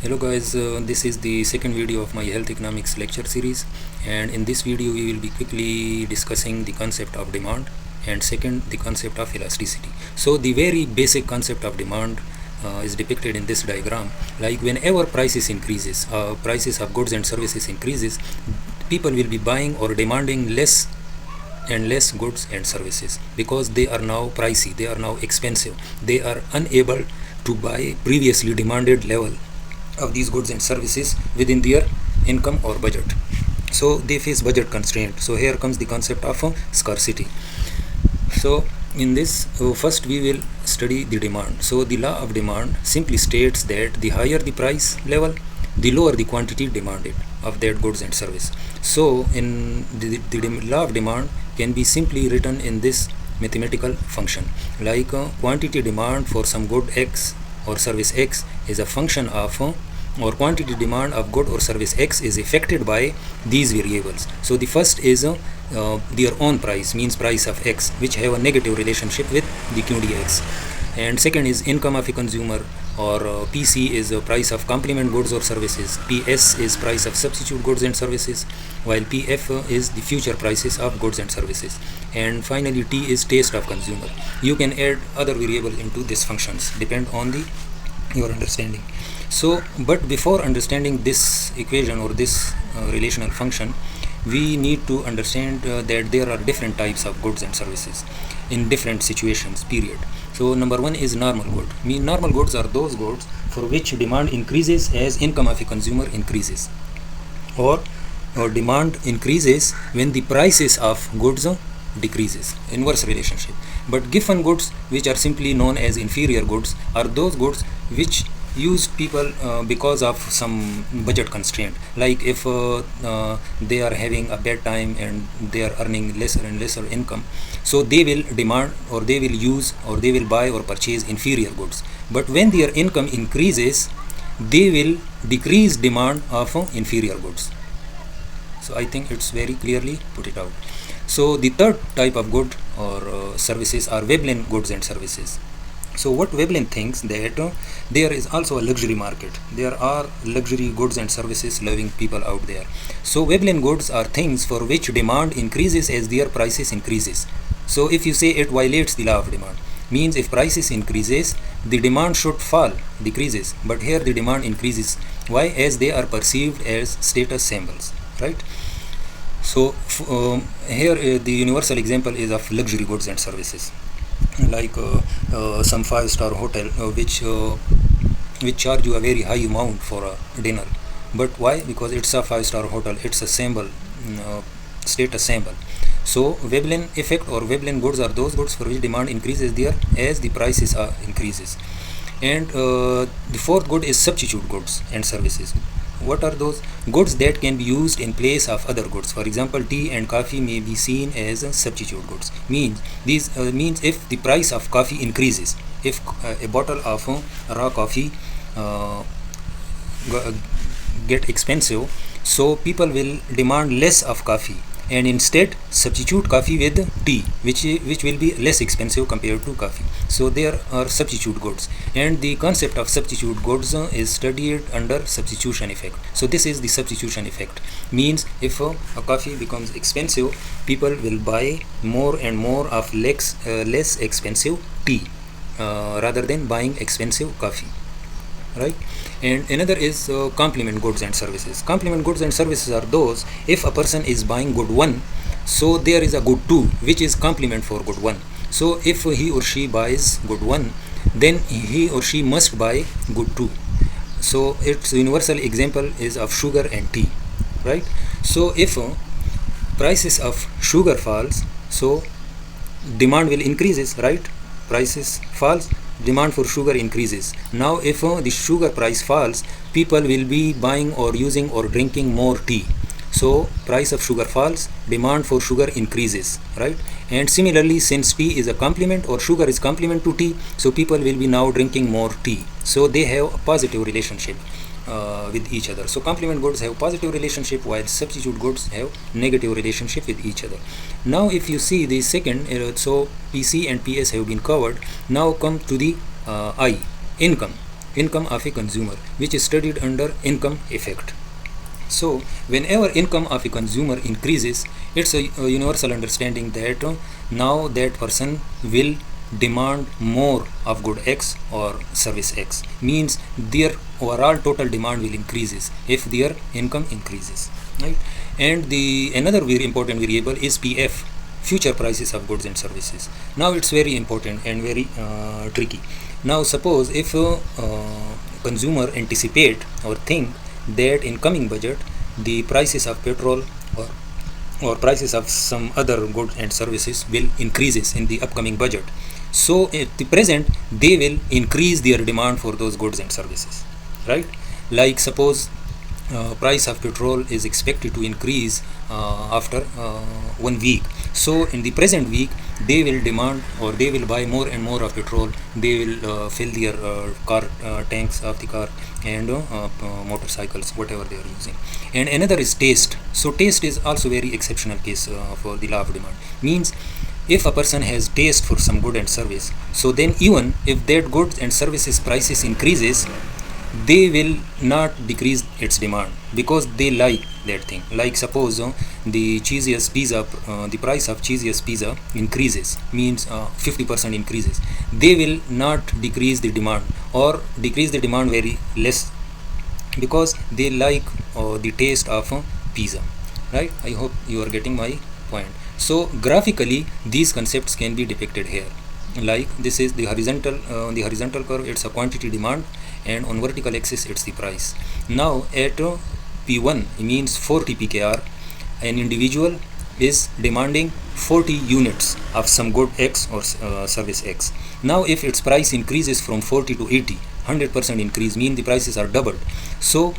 Hello guys, this is the second video of my health economics lecture series, and in this video we will be quickly discussing the concept of demand and second the concept of elasticity. So the very basic concept of demand is depicted in this diagram. Like whenever prices increases, prices of goods and services increases, people will be buying or demanding less and less goods and services because they are now pricey, they are now expensive, they are unable to buy previously demanded level of these goods and services within their income or budget. So they face budget constraint. So here comes the concept of scarcity. So in this, first we will study the demand. So the law of demand simply states that the higher the price level, the lower the quantity demanded of that goods and service. So in the law of demand can be simply written in this mathematical function, like quantity demand for some good X or service X is a function of or quantity demand of good or service X is affected by these variables. So the first is their own price, means price of X, which have a negative relationship with the QDX. And second is income of a consumer, or PC is the price of complement goods or services, PS is price of substitute goods and services, while PF is the future prices of goods and services, and finally T is taste of consumer. You can add other variables into these functions, depend on your understanding. So but before understanding this equation or this relational function, we need to understand that there are different types of goods and services in different situations, period. So number one is normal good. Normal goods are those goods for which demand increases as income of a consumer increases, or demand increases when the prices of goods decreases, inverse relationship. But given goods which are simply known as inferior goods are those goods which used people because of some budget constraint, like if they are having a bad time and they are earning lesser and lesser income, so they will demand or they will use or they will buy or purchase inferior goods. But when their income increases, they will decrease demand of inferior goods. So I think it's very clearly put it out. So the third type of good or services are Veblen goods and services. So what Veblen thinks that there is also a luxury market. There are luxury goods and services loving people out there. So Veblen goods are things for which demand increases as their prices increases. So if you say it violates the law of demand, means if prices increases, the demand should fall, decreases. But here the demand increases. Why? As they are perceived as status symbols, right? So here the universal example is of luxury goods and services, like some 5-star hotel which charge you a very high amount for a dinner. But why? Because it's a 5-star hotel, it's a symbol, status symbol. So Veblen effect or Veblen goods are those goods for which demand increases there as the prices increases. And the fourth good is substitute goods and services. What are those? Goods that can be used in place of other goods. For example, tea and coffee may be seen as substitute goods. Means if the price of coffee increases, if a bottle of raw coffee get expensive, so people will demand less of coffee and instead substitute coffee with tea, which will be less expensive compared to coffee. So there are substitute goods, and the concept of substitute goods is studied under substitution effect. So this is the substitution effect. Means if a coffee becomes expensive, people will buy more and more of less expensive tea rather than buying expensive coffee, right? And another is complement goods and services. Complement goods and services are those if a person is buying good 1, so there is a good 2 which is complement for good 1. So if he or she buys good 1, then he or she must buy good 2. So its universal example is of sugar and tea, right? So if prices of sugar falls, so demand will increases, right? Prices falls, demand for sugar increases. Now if the sugar price falls, people will be buying or using or drinking more tea. So price of sugar falls, demand for sugar increases, right? And similarly, since tea is a complement or sugar is complement to tea, so people will be now drinking more tea. So they have a positive relationship with each other. So complement goods have positive relationship while substitute goods have negative relationship with each other. Now if you see the second, so PC and PS have been covered. Now come to the I, income. income of a consumer, which is studied under income effect. So whenever income of a consumer increases, it's a universal understanding that now that person will demand more of good X or service X, means their overall total demand will increases if their income increases, right? And the another very important variable is PF, future prices of goods and services. Now it's very important and very tricky. Now suppose if consumer anticipate or think that in coming budget the prices of petrol or prices of some other goods and services will increases in the upcoming budget, so at the present they will increase their demand for those goods and services, right? Like suppose price of petrol is expected to increase after 1 week, so in the present week they will demand or they will buy more and more of petrol. They will fill their car tanks of the car and motorcycles, whatever they are using. And another is taste. So taste is also very exceptional case for the law of demand. Means if a person has taste for some good and service, so then even if that goods and services prices increases, they will not decrease its demand because they like that thing. Like suppose the cheesiest pizza, the price of cheesiest pizza increases, means 50% increases, they will not decrease the demand or decrease the demand very less because they like the taste of pizza, right? I hope you are getting my point. So graphically these concepts can be depicted here. Like this is the horizontal curve, it's a quantity demand, and on vertical axis it's the price. Now at P1 means 40 pkr, an individual is demanding 40 units of some good X or service X. Now if its price increases from 40 to 80, 100% increase, mean the prices are doubled. So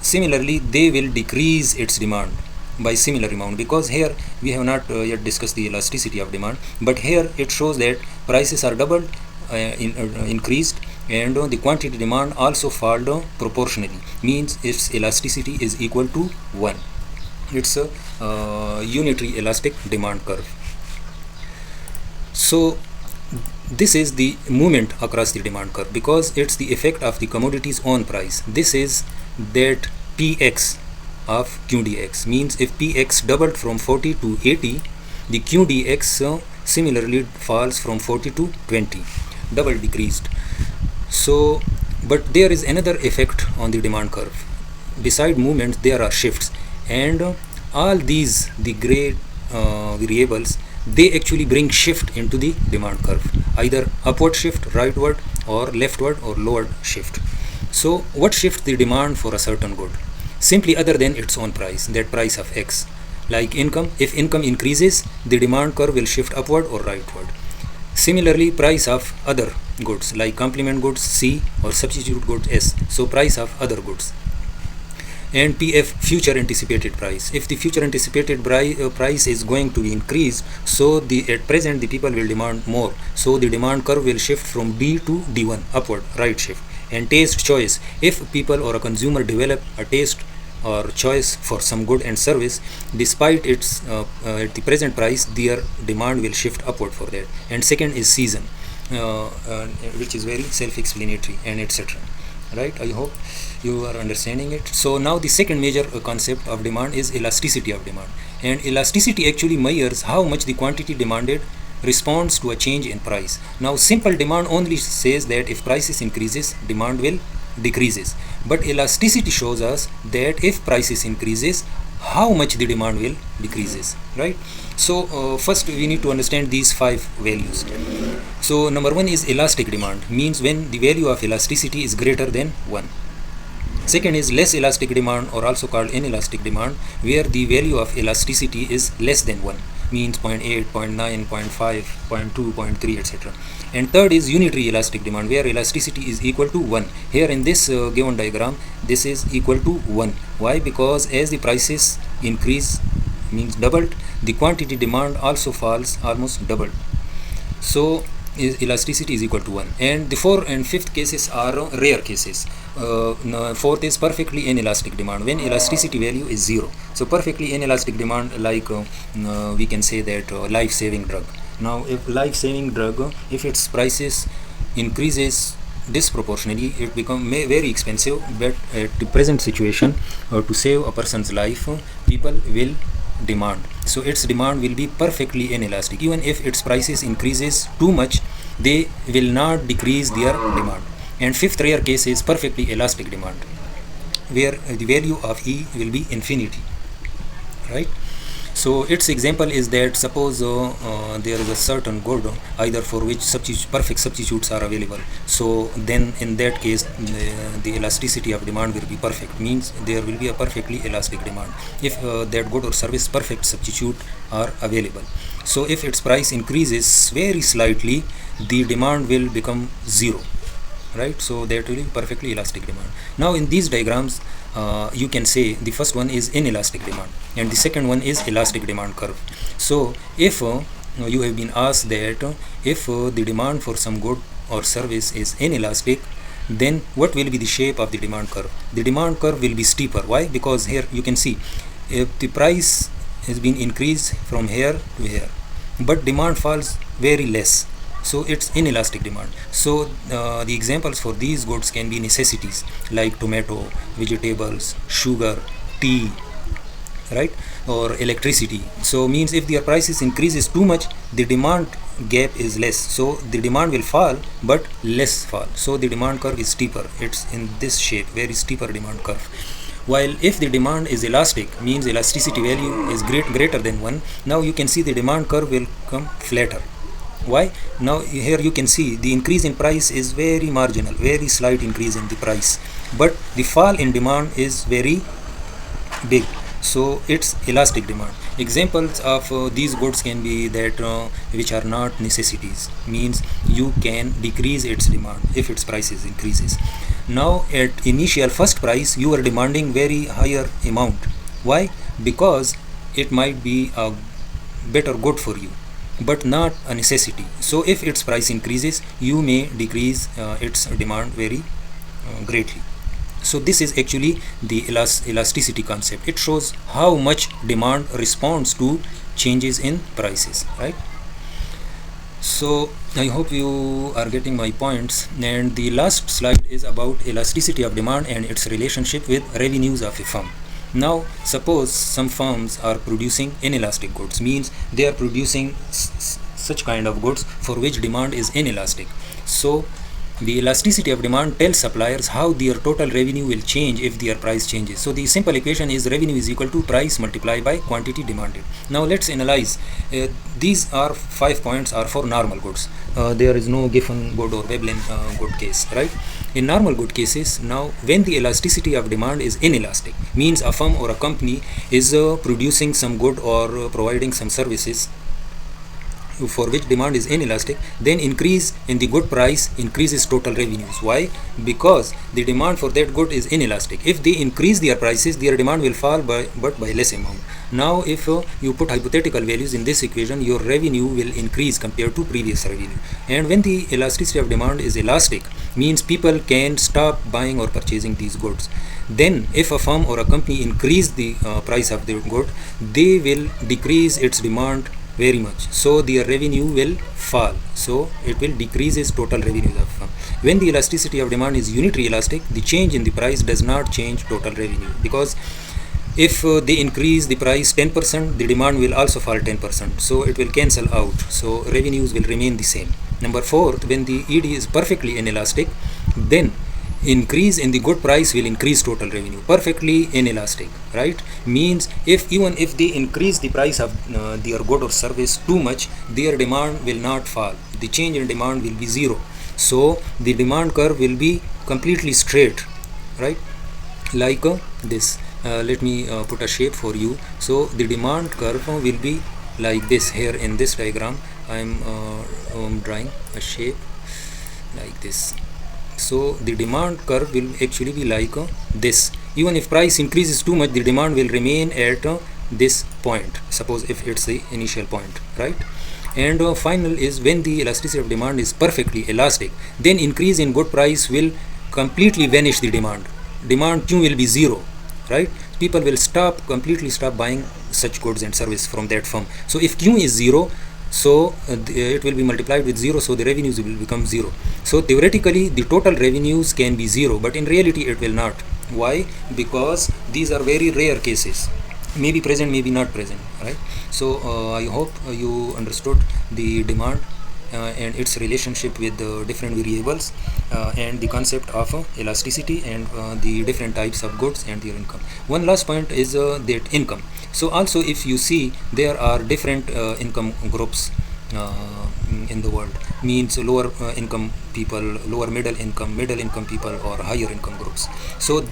similarly they will decrease its demand by similar amount, because here we have not yet discussed the elasticity of demand, but here it shows that prices are doubled, increased, and the quantity demand also fall down proportionally, means its elasticity is equal to 1. It's a unitary elastic demand curve. So this is the movement across the demand curve because it's the effect of the commodity's own price. This is that Px of QDX, means if Px doubled from 40 to 80, the QDX similarly falls from 40 to 20, double decreased. So but there is another effect on the demand curve. Beside movements there are shifts, and all these the gray variables, they actually bring shift into the demand curve, either upward shift, rightward, or leftward or lower shift. So what shifts the demand for a certain good? Simply other than its own price, that price of X. Like income, if income increases, the demand curve will shift upward or rightward. Similarly, price of other goods like complement goods C or substitute goods S, so price of other goods. And PF, future anticipated price. If the future anticipated price is going to be increased, so at present the people will demand more, so the demand curve will shift from D to D1, upward, right shift. And taste, choice, if people or a consumer develop a taste or choice for some good and service, despite its at the present price, their demand will shift upward for that. And second is season, which is very self-explanatory, and etc. Right? I hope you are understanding it. So now the second major concept of demand is elasticity of demand, and elasticity actually measures how much the quantity demanded responds to a change in price. Now simple demand only says that if prices increases, demand will decreases, but elasticity shows us that if prices increases, how much the demand will decreases, right? So first we need to understand these 5 values. So number 1 is elastic demand, means when the value of elasticity is greater than 1. Second is less elastic demand, or also called inelastic demand, where the value of elasticity is less than 1, means 0.8, 0.9, 0.5, 0.2, 0.3, etc. And third is unitary elastic demand, where elasticity is equal to 1. Here in this given diagram, this is equal to 1. Why? Because as the prices increase, means doubled, the quantity demand also falls almost doubled. So elasticity is equal to 1. And the 4th and 5th cases are rare cases. 4th is perfectly inelastic demand, when elasticity value is 0. So perfectly inelastic demand, like we can say that life-saving drug. Now if life-saving drug, if its prices increases disproportionately it become very expensive. But at the present situation, to save a person's life, people will demand. So its demand will be perfectly inelastic. Even if its prices increases too much, they will not decrease their demand. And fifth rare case is perfectly elastic demand, where the value of E will be infinity, right? So its example is that suppose there is a certain good either for which perfect substitutes are available. So then in that case the elasticity of demand will be perfect, means there will be a perfectly elastic demand if that good or service perfect substitute are available. So if its price increases very slightly, the demand will become zero, right? So that will be perfectly elastic demand. Now in these diagrams you can say the first one is inelastic demand and the second one is elastic demand curve. So if you have been asked that if the demand for some good or service is inelastic, then what will be the shape of the demand curve? The demand curve will be steeper. Why? Because here you can see if the price has been increased from here to here, but demand falls very less, so it's inelastic demand. So the examples for these goods can be necessities like tomato, vegetables, sugar, tea, right, or electricity. So means if their prices increases too much, the demand gap is less, so the demand will fall but less fall, so the demand curve is steeper. It's in this shape, very steeper demand curve. While if the demand is elastic, means elasticity value is greater than 1, now you can see the demand curve will come flatter. Why? Now here you can see the increase in price is very marginal, very slight increase in the price, but the fall in demand is very big, so it's elastic demand. Examples of these goods can be that which are not necessities, means you can decrease its demand if its prices increases. Now at initial first price you are demanding very higher amount. Why? Because it might be a better good for you but not a necessity. So if its price increases, you may decrease its demand very greatly. So this is actually the elasticity concept. It shows how much demand responds to changes in prices, right? So I hope you are getting my points. And the last slide is about elasticity of demand and its relationship with revenues of a firm. Now suppose some firms are producing inelastic goods, means they are producing such kind of goods for which demand is inelastic. So the elasticity of demand tells suppliers how their total revenue will change if their price changes. So the simple equation is revenue is equal to price multiplied by quantity demanded. Now let's analyze. These are 5 points are for normal goods. There is no Giffen good or Veblen good case, right? In normal good cases, now when the elasticity of demand is inelastic, means a firm or a company is producing some good or providing some services for which demand is inelastic, then increase in the good price increases total revenues. Why? Because the demand for that good is inelastic. If they increase their prices, their demand will fall but by less amount. Now if you put hypothetical values in this equation, your revenue will increase compared to previous revenue. And when the elasticity of demand is elastic, means people can stop buying or purchasing these goods. Then if a firm or a company increase the price of their good, they will decrease its demand very much, so their revenue will fall, so it will decrease its total revenue of firm. When the elasticity of demand is unitary elastic, the change in the price does not change total revenue, because if they increase the price 10%, the demand will also fall 10%, so it will cancel out, so revenues will remain the same. Number 4, when the ED is perfectly inelastic, then increase in the good price will increase total revenue. Perfectly inelastic, right? Means even if they increase the price of their good or service too much, their demand will not fall, the change in demand will be zero, so the demand curve will be completely straight, right, like this. Let me put a shape for you. So the demand curve will be like this. Here in this diagram I am drawing a shape like this. So the demand curve will actually be like this. Even if price increases too much, the demand will remain at this point, suppose if it's the initial point, right? And final is when the elasticity of demand is perfectly elastic, then increase in good price will completely vanish the demand. Demand Q will be zero, right? People will completely stop buying such goods and service from that firm. So if Q is zero, so it will be multiplied with 0, so the revenues will become 0. So theoretically the total revenues can be 0, but in reality it will not. Why? Because these are very rare cases, maybe present, maybe not present, right? So I hope you understood the demand and its relationship with the different variables and the concept of elasticity and the different types of goods and their income. One last point is that income. So also, if you see, there are different income groups in the world, means lower income people, lower middle income people, or higher income groups. So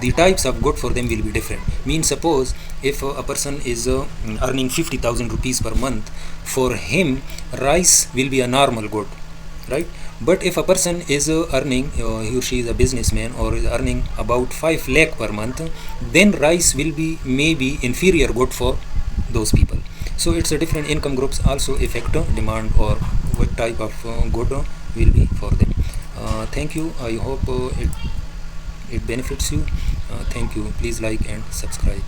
the types of good for them will be different. Means suppose if a person is earning 50,000 rupees per month, for him rice will be a normal good, right? But if a person is earning, he or she is a businessman or is earning about 5 lakh per month, then rice will be maybe inferior good for those people. So it's a different income groups also affect demand or what type of good will be for them. Thank you. I hope it benefits you. Thank you. Please like and subscribe.